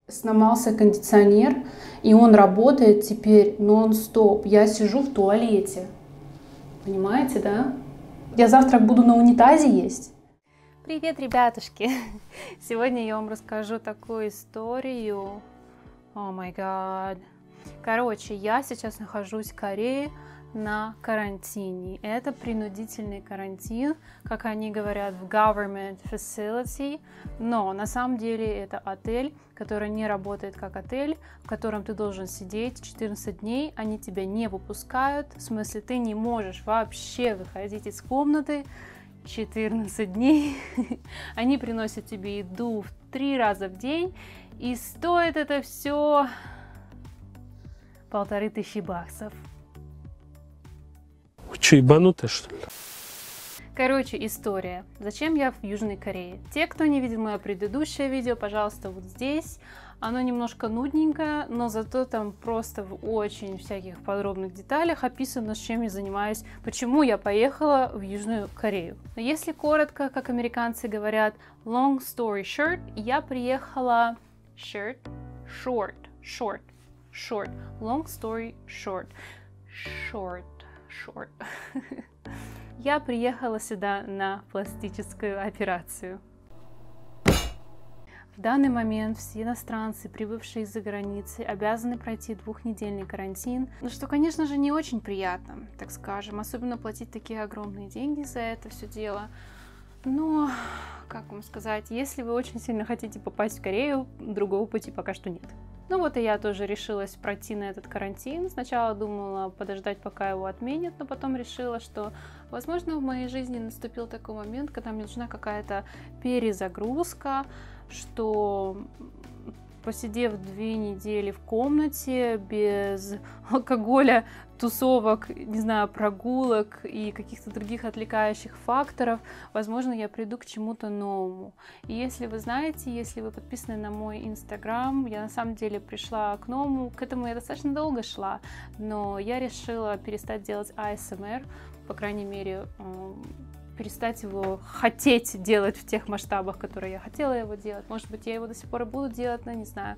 Сломался кондиционер, и он работает теперь нон-стоп. Я сижу в туалете. Понимаете, да? Я завтра буду на унитазе есть. Привет, ребятушки! Сегодня я вам расскажу такую историю. О май гад. Короче, я сейчас нахожусь в Корее на карантине. Это принудительный карантин, как они говорят, в government facility. Но на самом деле это отель, который не работает как отель, в котором ты должен сидеть 14 дней. Они тебя не выпускают. В смысле, ты не можешь вообще выходить из комнаты 14 дней. Они приносят тебе еду в 3 раза в день. И стоит это все 1500 баксов. Вы что, ебанутые, что ли? Короче, история. Зачем я в Южной Корее? Те, кто не видел мое предыдущее видео, пожалуйста, вот здесь. Оно немножко нудненькое, но зато там просто в очень всяких подробных деталях описано, с чем я занимаюсь, почему я поехала в Южную Корею. Но если коротко, как американцы говорят, long story short, я приехала short, long story short. Я приехала сюда на пластическую операцию. В данный момент все иностранцы, прибывшие из-за границы, обязаны пройти 2-недельный карантин. Ну что, конечно же, не очень приятно, так скажем, особенно платить такие огромные деньги за это все дело. Но, как вам сказать, если вы очень сильно хотите попасть в Корею, другого пути пока что нет. Ну вот и я тоже решилась пройти на этот карантин. Сначала думала подождать, пока его отменят, но потом решила, что, возможно, в моей жизни наступил такой момент, когда мне нужна какая-то перезагрузка, что, посидев 2 недели в комнате без алкоголя, тусовок, не знаю, прогулок и каких-то других отвлекающих факторов, возможно, я приду к чему-то новому. И если вы знаете, если вы подписаны на мой инстаграм, я на самом деле пришла к новому, к этому я достаточно долго шла, но я решила перестать делать ASMR, по крайней мере, перестать его хотеть делать в тех масштабах, которые я хотела его делать. Может быть, я его до сих пор и буду делать, но не знаю.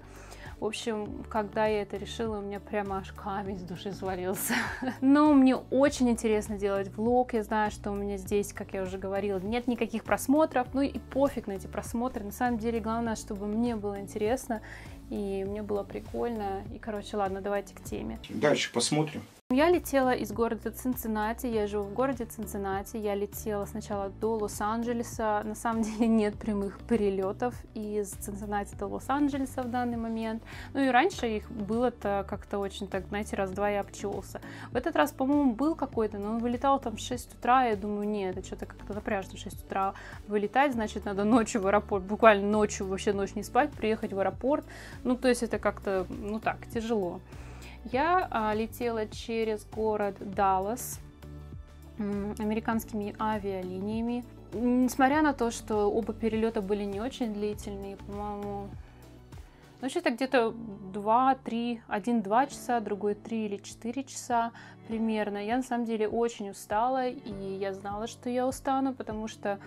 В общем, когда я это решила, у меня прямо аж камень с души свалился. Но мне очень интересно делать влог. Я знаю, что у меня здесь, как я уже говорила, нет никаких просмотров. Ну и пофиг на эти просмотры. На самом деле, главное, чтобы мне было интересно и мне было прикольно. И, короче, ладно, давайте к теме. Дальше посмотрим. Я летела из города Цинциннати, я живу в городе Цинциннати, я летела сначала до Лос-Анджелеса, на самом деле нет прямых перелетов из Цинциннати до Лос-Анджелеса в данный момент, ну и раньше их было-то как-то очень так, знаете, раз-два я обчелся. В этот раз, по-моему, был какой-то, но он вылетал там в 6 утра, я думаю, нет, это что-то как-то напряжно в 6 утра вылетать, значит, надо ночью в аэропорт, буквально ночью, вообще ночь не спать, приехать в аэропорт, ну то есть это как-то, ну так, тяжело. Я летела через город Даллас американскими авиалиниями. Несмотря на то, что оба перелета были не очень длительные, по-моему, ну, что-то где-то 2-3, один 2 часа, другой 3 или 4 часа примерно. Я на самом деле очень устала, и я знала, что я устану, потому что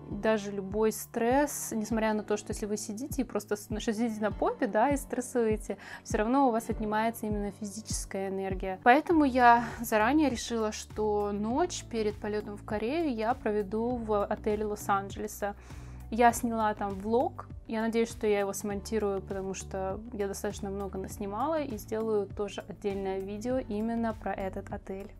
даже любой стресс, несмотря на то, что если вы сидите и просто сидите на попе, да, и стрессуете, все равно у вас отнимается именно физическая энергия. Поэтому я заранее решила, что ночь перед полетом в Корею я проведу в отеле Лос-Анджелеса. Я сняла там влог, я надеюсь, что я его смонтирую, потому что я достаточно много наснимала, и сделаю тоже отдельное видео именно про этот отель.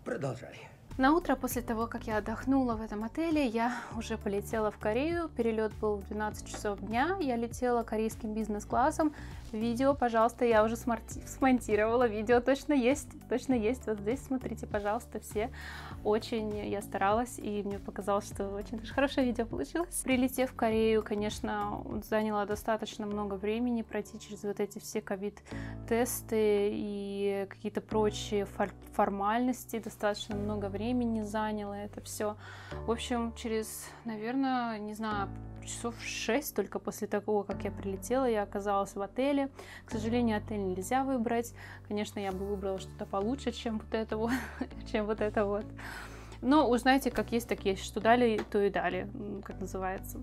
Продолжай. На утро после того, как я отдохнула в этом отеле, я уже полетела в Корею. Перелет был в 12 часов дня. Я летела корейским бизнес-классом. Видео, пожалуйста, я уже смонтировала. Видео точно есть. Вот здесь смотрите, пожалуйста, все. Очень я старалась, и мне показалось, что очень даже хорошее видео получилось. Прилетев в Корею, конечно, заняло достаточно много времени пройти через вот эти все ковид-тесты и какие-то прочие формальности. Достаточно много времени заняло это все. В общем, через, наверное, не знаю, часов 6 только после того, как я прилетела, я оказалась в отеле. К сожалению, отель нельзя выбрать. Конечно, я бы выбрала что-то получше, чем вот это вот, Но уж знаете, как есть, так есть. Что дали, то и дали, как называется.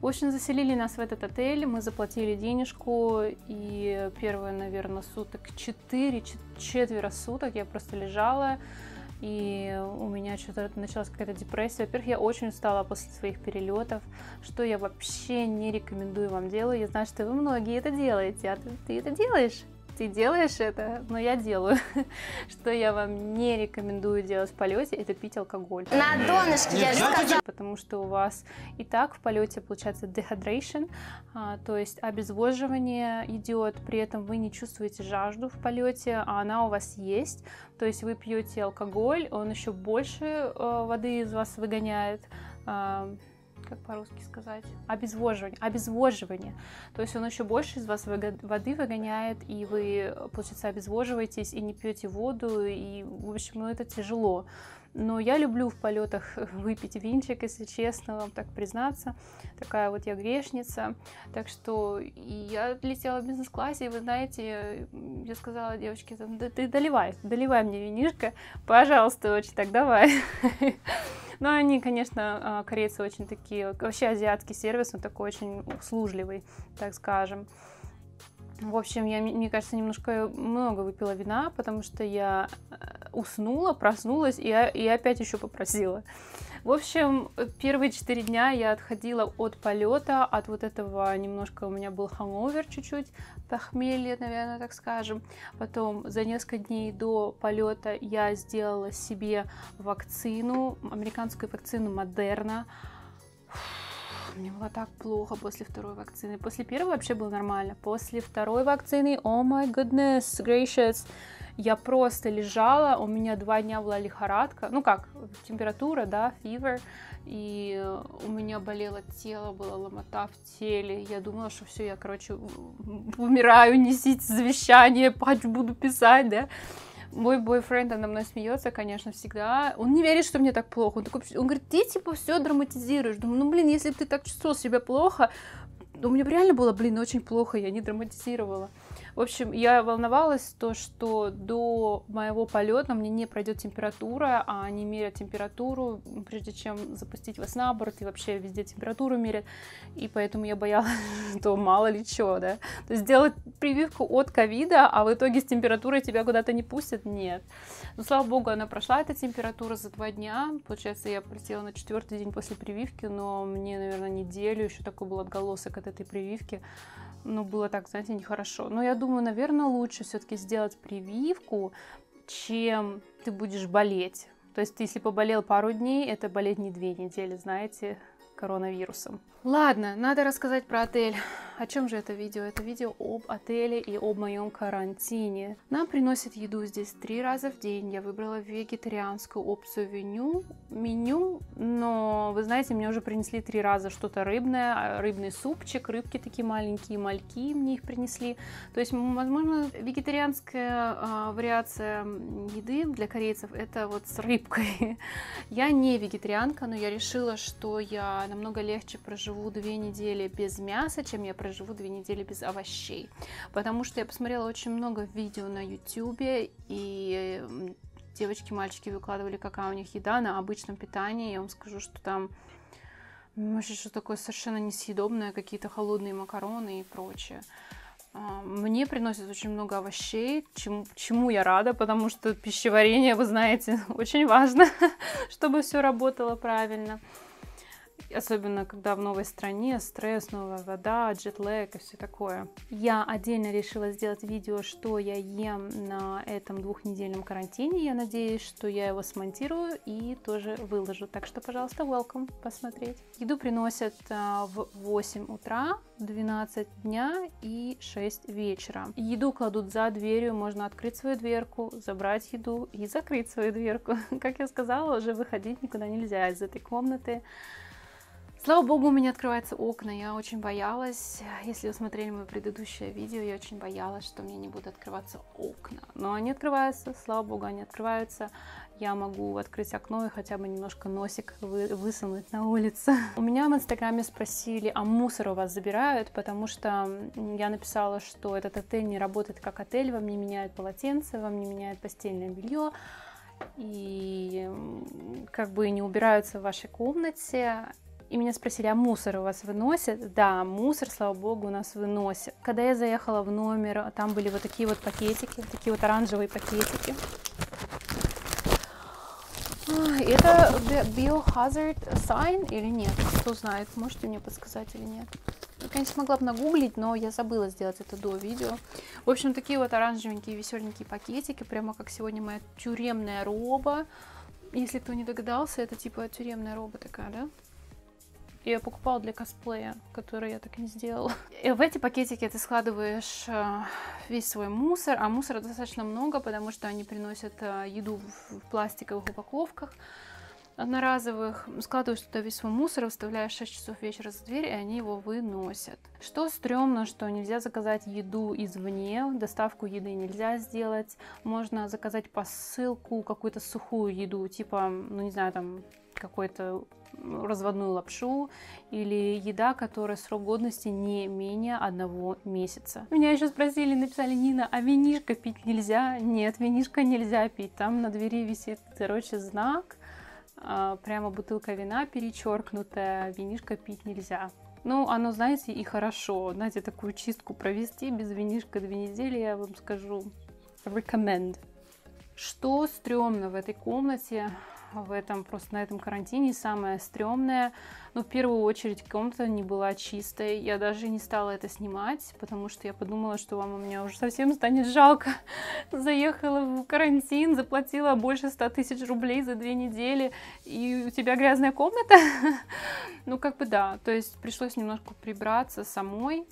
В общем, заселили нас в этот отель, мы заплатили денежку, и первые, наверное, суток 4 суток я просто лежала, и у меня что-то началась какая-то депрессия. Во-первых, я очень устала после своих перелетов, что я вообще не рекомендую вам делать. Я знаю, что вы многие это делаете, а ты это делаешь? Ты делаешь это, но я делаю. Что я вам не рекомендую делать в полете, это пить алкоголь. На донышке я сказала. Потому что у вас и так в полете получается dehydration, то есть обезвоживание идет, при этом вы не чувствуете жажду в полете, а она у вас есть. То есть вы пьете алкоголь, он еще больше воды из вас выгоняет. Как по-русски сказать? Обезвоживание. То есть он еще больше из вас воды выгоняет, и вы, получается, обезвоживаетесь и не пьете воду, и, в общем, ну, это тяжело. Но я люблю в полетах выпить винчик, если честно, вам так признаться. Такая вот я грешница. Так что и я летела в бизнес-классе, и вы знаете, я сказала девочке, да ты доливай мне винишко, пожалуйста, очень так давай. Но они, конечно, корейцы очень такие, вообще азиатский сервис, он такой очень услужливый, так скажем. В общем, я, мне кажется, немножко много выпила вина, потому что я уснула, проснулась и опять еще попросила. В общем, первые 4 дня я отходила от полета, от вот этого немножко у меня был hangover чуть-чуть, похмелье, наверное, так скажем. Потом за несколько дней до полета я сделала себе вакцину, американскую вакцину Moderna. Мне было так плохо после второй вакцины. После первой вообще было нормально. После второй вакцины, oh my goodness gracious, я просто лежала, у меня 2 дня была лихорадка, ну как, температура, да, fever, и у меня болело тело, была ломота в теле, я думала, что все, я, короче, умираю, несите завещание, буду писать, да. Мой бойфренд надо мной смеется, конечно, всегда. Он не верит, что мне так плохо. Он говорит, ты типа все драматизируешь. Думаю, ну блин, если бы ты так чувствовал себя плохо, у меня реально было, блин, очень плохо, я не драматизировала. В общем, я волновалась, что до моего полета мне не пройдет температура, а они меряют температуру, прежде чем запустить вас на борт, и вообще везде температуру мерят, и поэтому я боялась, что мало ли что, да. То есть сделать прививку от ковида, а в итоге с температурой тебя куда-то не пустят, нет. Но, слава богу, она прошла, эта температура, за 2 дня, получается, я прилетела на 4-й день после прививки, но мне, наверное, неделю еще такой был отголосок от этой прививки. Ну, было так, знаете, нехорошо. Но я думаю, наверное, лучше все-таки сделать прививку, чем ты будешь болеть. То есть, если поболел пару дней, это болеть не 2 недели, знаете, коронавирусом. Ладно, надо рассказать про отель. О чем же это видео? Это видео об отеле и об моем карантине. Нам приносят еду здесь 3 раза в день. Я выбрала вегетарианскую опцию меню, но, вы знаете, мне уже принесли 3 раза что-то рыбное, рыбный супчик, рыбки такие маленькие, мальки мне их принесли. То есть, возможно, вегетарианская вариация еды для корейцев это вот с рыбкой. Я не вегетарианка, но я решила, что я намного легче проживу 2 недели без мяса, чем я проживу 2 недели без овощей. Потому что я посмотрела очень много видео на YouTube, и девочки, мальчики выкладывали, какая у них еда на обычном питании. Я вам скажу, что там вообще что такое совершенно несъедобное, какие-то холодные макароны и прочее. Мне приносят очень много овощей, чему я рада, потому что пищеварение, вы знаете, очень важно, чтобы все работало правильно. Особенно, когда в новой стране стресс, новая вода, джетлэг и все такое. Я отдельно решила сделать видео, что я ем на этом 2-недельном карантине. Я надеюсь, что я его смонтирую и тоже выложу. Так что, пожалуйста, welcome посмотреть. Еду приносят в 8 утра, 12 дня и 6 вечера. Еду кладут за дверью, можно открыть свою дверку, забрать еду и закрыть свою дверку. Как я сказала, уже выходить никуда нельзя из этой комнаты. Слава богу, у меня открываются окна, я очень боялась, если вы смотрели мое предыдущее видео, я очень боялась, что мне не будут открываться окна, но они открываются, слава богу, они открываются, я могу открыть окно и хотя бы немножко носик высунуть на улицу. У меня в инстаграме спросили, а мусор у вас забирают, потому что я написала, что этот отель не работает как отель, вам не меняют полотенце, вам не меняют постельное белье, и как бы не убираются в вашей комнате. И меня спросили, а мусор у вас выносят? Да, мусор, слава богу, у нас выносят. Когда я заехала в номер, там были вот такие вот пакетики, такие вот оранжевые пакетики. Это biohazard sign или нет? Кто знает, можете мне подсказать или нет? Я, конечно, могла бы нагуглить, но я забыла сделать это до видео. В общем, такие вот оранжевенькие, веселенькие пакетики, прямо как сегодня моя тюремная роба. Если кто не догадался, это типа тюремная роба такая, да? Я покупала для косплея, который я так и не сделала. И в эти пакетики ты складываешь весь свой мусор, а мусора достаточно много, потому что они приносят еду в пластиковых упаковках одноразовых. Складываешь туда весь свой мусор, выставляешь 6 часов вечера за дверь, и они его выносят. Что стрёмно, что нельзя заказать еду извне, доставку еды нельзя сделать. Можно заказать посылку, какую-то сухую еду, типа, ну не знаю, там какой-то разводную лапшу или еда, которая срок годности не менее 1 месяца. Меня еще спросили, написали: Нина, а винишко пить нельзя? Нет, винишко нельзя пить. Там на двери висит, короче, знак, прямо бутылка вина перечеркнутая, винишко пить нельзя. Ну, оно, знаете, и хорошо. Знаете, такую чистку провести без винишка 2 недели, я вам скажу, recommend. Что стрёмно в этой комнате? Просто на этом карантине самое стрёмное, ну, в первую очередь, комната не была чистой. Я даже не стала это снимать, потому что я подумала, что вам у меня уже совсем станет жалко. Заехала в карантин, заплатила больше 100 000 рублей за 2 недели, и у тебя грязная комната? Ну, как бы да, то есть пришлось немножко прибраться самой,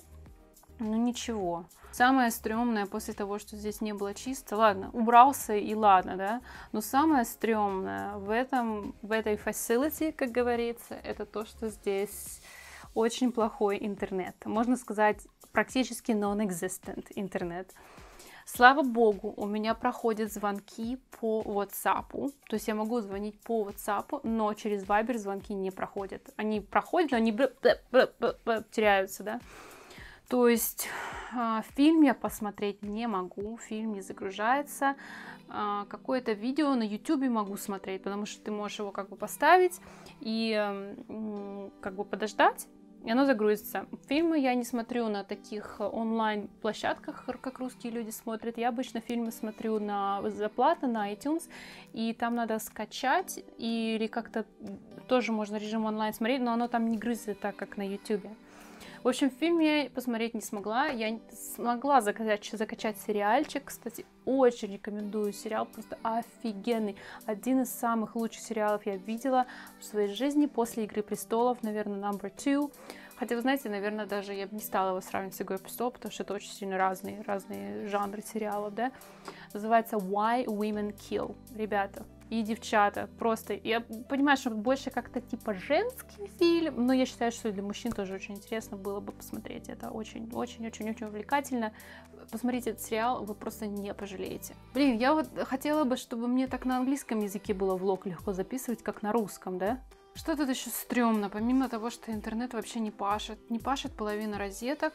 но ничего. Самое стрёмное после того, что здесь не было чисто, ладно, убрался и ладно, да, но самое стрёмное в этой facility, как говорится, это то, что здесь очень плохой интернет. Можно сказать, практически non-existent интернет. Слава богу, у меня проходят звонки по WhatsApp, то есть я могу звонить по WhatsApp, но через Viber звонки не проходят. Они проходят, но они теряются, да. То есть фильм я посмотреть не могу, фильм не загружается, какое-то видео на YouTube могу смотреть, потому что ты можешь его как бы поставить и как бы подождать, и оно загрузится. Фильмы я не смотрю на таких онлайн-площадках, как русские люди смотрят. Я обычно фильмы смотрю за плату на iTunes, и там надо скачать, или как-то тоже можно режим онлайн смотреть, но оно там не грузится так, как на YouTube. В общем, фильм я посмотреть не смогла. Я смогла закачать сериальчик. Кстати, очень рекомендую сериал, просто офигенный. Один из самых лучших сериалов я видела в своей жизни после «Игры престолов», наверное, number 2. Хотя, вы знаете, наверное, даже я бы не стала его сравнивать с «Игрой престолов», потому что это очень сильно разные жанры сериалов, да. Называется «Why Women Kill». Ребята и девчата, просто, я понимаю, что больше как-то типа женский фильм, но я считаю, что для мужчин тоже очень интересно было бы посмотреть. Это очень-очень-очень-очень увлекательно. Посмотрите этот сериал, вы просто не пожалеете. Блин, я вот хотела бы, чтобы мне так на английском языке было влог легко записывать, как на русском, да? Что тут еще стрёмно, помимо того, что интернет вообще не пашет половина розеток.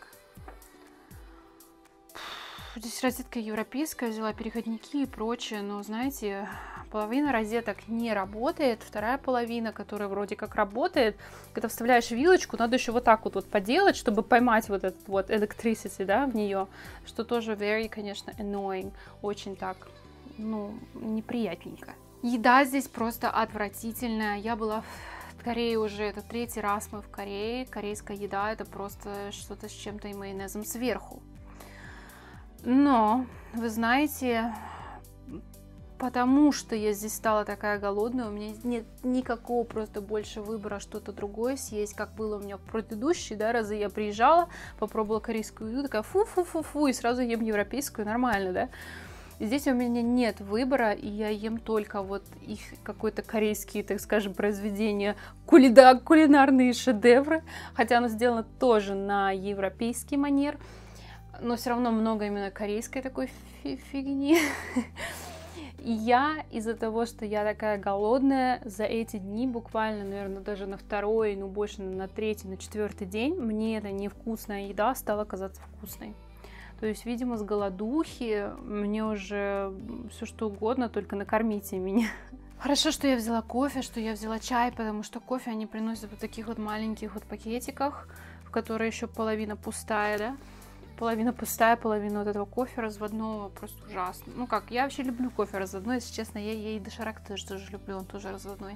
Здесь розетка европейская, взяла переходники и прочее, но, знаете, половина розеток не работает, вторая половина, которая вроде как работает, когда вставляешь вилочку, надо еще вот так вот поделать, чтобы поймать вот этот вот electricity, да, в нее, что тоже very, конечно, annoying, очень так, ну, неприятненько. Еда здесь просто отвратительная. Я была в Корее уже, это 3-й раз мы в Корее. Корейская еда — это просто что-то с чем-то и майонезом сверху. Но, вы знаете, потому что я здесь стала такая голодная, у меня нет никакого просто больше выбора что-то другое съесть, как было у меня в предыдущие, да, разы я приезжала, попробовала корейскую еду, такая фу-фу-фу-фу, и сразу ем европейскую, нормально, да. Здесь у меня нет выбора, и я ем только вот их какой-то корейские, так скажем, произведения, кулинарные шедевры, хотя оно сделано тоже на европейский манер, но все равно много именно корейской такой фигни. И я из-за того, что я такая голодная, за эти дни, буквально, наверное, даже на 2-й, ну больше на 3-й, на 4-й день, мне эта невкусная еда стала казаться вкусной. То есть, видимо, с голодухи мне уже все что угодно, только накормите меня. Хорошо, что я взяла кофе, что я взяла чай, потому что кофе они приносят в таких вот маленьких вот пакетиках, в которые еще половина пустая, да? Половина пустая, половина вот этого кофе разводного, просто ужасно. Ну как, я вообще люблю кофе разводной, если честно, я и доширак тоже люблю, он тоже разводной.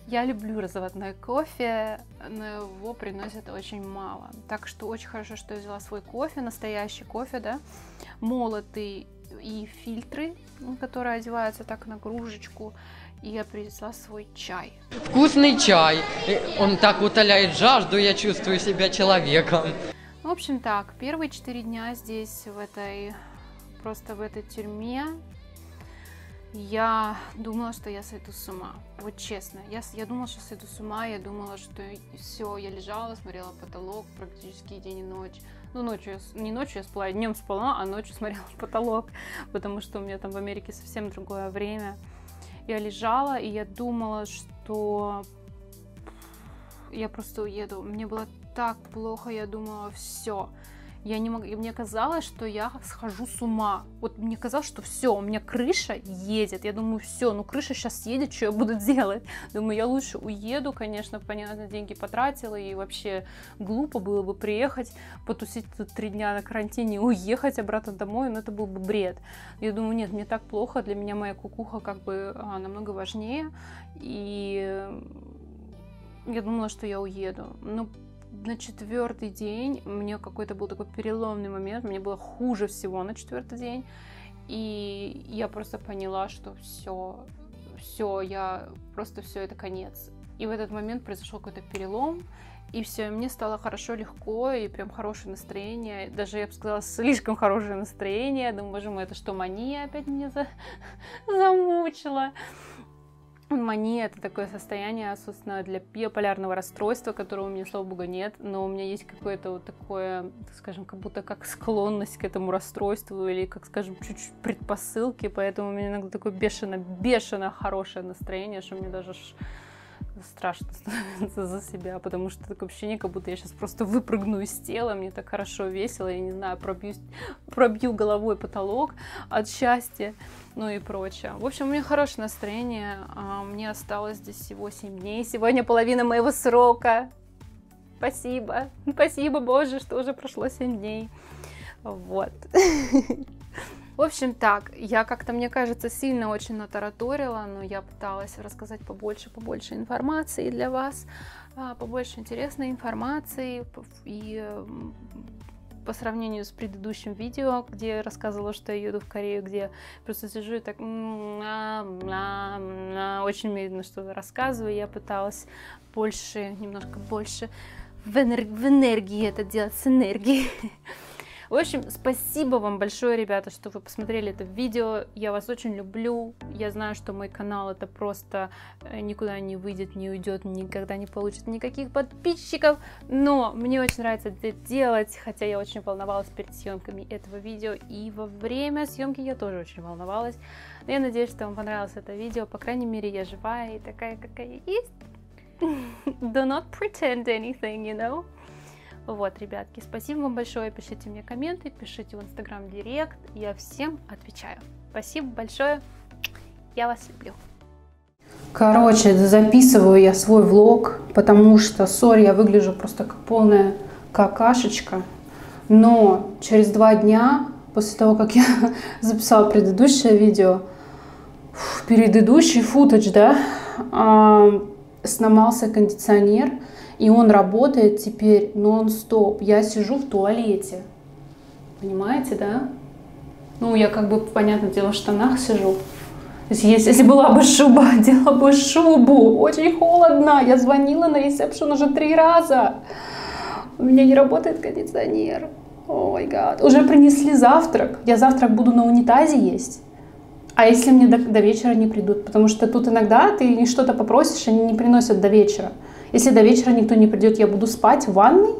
Я люблю разводной кофе, но его приносят очень мало. Так что очень хорошо, что я взяла свой кофе, настоящий кофе, да, молотый, и фильтры, которые одеваются так на кружечку. И я принесла свой чай. Вкусный чай. Он так утоляет жажду, я чувствую себя человеком. В общем так, первые 4 дня здесь, в этой тюрьме, я думала, что я сойду с ума. Вот честно, я думала, что сойду с ума, я думала, что все, я лежала, смотрела в потолок практически день и ночь. Ну, не ночью я спала, днем спала, а ночью смотрела в потолок, потому что у меня там в Америке совсем другое время. Я лежала, и я думала, что я просто уеду. Мне было так плохо, я думала, все. Я не могла, мне казалось, что я схожу с ума. Вот мне казалось, что все, у меня крыша едет. Я думаю, все, ну крыша сейчас едет, что я буду делать? Думаю, я лучше уеду, конечно, понятно, деньги потратила, и вообще глупо было бы приехать, потусить тут 3 дня на карантине и уехать обратно домой, но это был бы бред. Я думаю, нет, мне так плохо, для меня моя кукуха как бы намного важнее, и я думала, что я уеду. Но на 4-й день мне какой-то был такой переломный момент, мне было хуже всего на 4-й день, и я просто поняла, что все, это конец. И в этот момент произошел какой-то перелом, и все, и мне стало хорошо, легко, и прям хорошее настроение, даже, я бы сказала, слишком хорошее настроение. Я думаю, боже мой, это что, мания опять меня замучила? Мания — это такое состояние, собственно, для биполярного расстройства, которого у меня, слава богу, нет, но у меня есть какое-то вот такое, скажем, как будто как склонность к этому расстройству или, как скажем, чуть-чуть предпосылки, поэтому у меня иногда такое бешено хорошее настроение, что мне даже страшно становится за себя, потому что такое ощущение, как будто я сейчас просто выпрыгну из тела, мне так хорошо, весело, я не знаю, пробью головой потолок от счастья, ну и прочее. В общем, у меня хорошее настроение, мне осталось здесь всего 7 дней, сегодня половина моего срока. Спасибо, Боже, что уже прошло 7 дней. Вот. В общем, так, я как-то, мне кажется, сильно очень натараторила, но я пыталась рассказать побольше информации для вас, побольше интересной информации, и по сравнению с предыдущим видео, где я рассказывала, что я еду в Корею, где я просто сижу и так очень медленно что-то рассказываю, я пыталась немножко больше в энергии это делать, с энергией. В общем, спасибо вам большое, ребята, что вы посмотрели это видео. Я вас очень люблю. Я знаю, что мой канал это просто никуда не выйдет, не уйдет, никогда не получит никаких подписчиков. Но мне очень нравится это делать, хотя я очень волновалась перед съемками этого видео. И во время съемки я тоже очень волновалась. Но я надеюсь, что вам понравилось это видео. По крайней мере, я живая и такая, какая есть. Do not pretend anything, you know. Вот, ребятки, спасибо вам большое, пишите мне комменты, пишите в Инстаграм директ, я всем отвечаю. Спасибо большое, я вас люблю. Короче, записываю я свой влог, потому что, сори, я выгляжу просто как полная какашечка, но через 2 дня, после того, как я записала предыдущее видео, предыдущий футаж, да, сломался кондиционер, и он работает теперь нон-стоп. Я сижу в туалете. Понимаете, да? Ну, я как бы, понятное дело, в штанах сижу. То есть, если была бы шуба, одела бы шубу. Очень холодно. Я звонила на ресепшн уже 3 раза. У меня не работает кондиционер. О май гад. Уже принесли завтрак. Я завтрак буду на унитазе есть. А если мне до вечера не придут? Потому что тут иногда ты что-то попросишь, они не приносят до вечера. Если до вечера никто не придет, я буду спать в ванной.